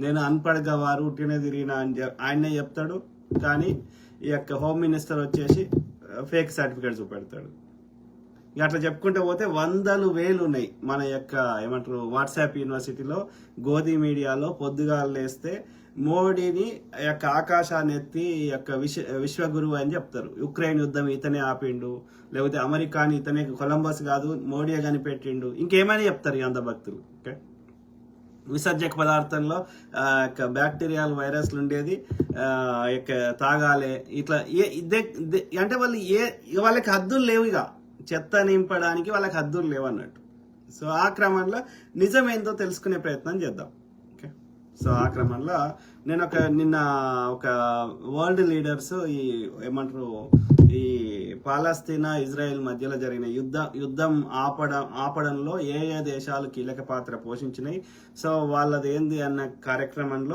నేను అన్పడ్గా వారు ఉట్టినే తిరిగినా అని ఆయనే చెప్తాడు. కానీ ఈ యొక్క హోమ్ మినిస్టర్ వచ్చేసి ఫేక్ సర్టిఫికేట్ చూపెడతాడు. ఇక అట్లా చెప్పుకుంటూ పోతే వందలు వేలు ఉన్నాయి. మన యొక్క ఏమంటారు వాట్సాప్ యూనివర్సిటీలో గోధి మీడియాలో పొద్దుగాలు లేస్తే మోడీని యొక్క ఆకాశాన్ని ఎత్తి యొక్క విశ్వగురువు అని చెప్తారు. యుక్రెయిన్ యుద్ధం ఇతనే ఆపిండు, లేకపోతే అమెరికాని ఇతనే, కొలంబస్ కాదు మోడీ కనిపెట్టిండు, ఇంకేమైనా చెప్తారు ఈ అంధభక్తులు. ఓకే, విసర్జక పదార్థంలో బ్యాక్టీరియాలు వైరస్లు ఉండేది, తాగాలి ఇట్లా అంటే వాళ్ళకి హద్దులు లేవు. ఇక చెత్త నింపడానికి వాళ్ళకి హద్దులు లేవు అన్నట్టు. సో ఆ క్రమంలో నిజం ఏందో తెలుసుకునే ప్రయత్నం చేద్దాం. ఓకే, సో ఆ క్రమంలో నేను నిన్న ఒక వరల్డ్ లీడర్స్ ఈ ఏమంటారు ఈ పాలస్తీనా ఇజ్రాయెల్ మధ్యలో జరిగిన యుద్ధం ఆపడంలో ఏ దేశాలు కీలక పాత్ర పోషించినాయి, సో వాళ్ళది ఏంది అన్న కార్యక్రమంలో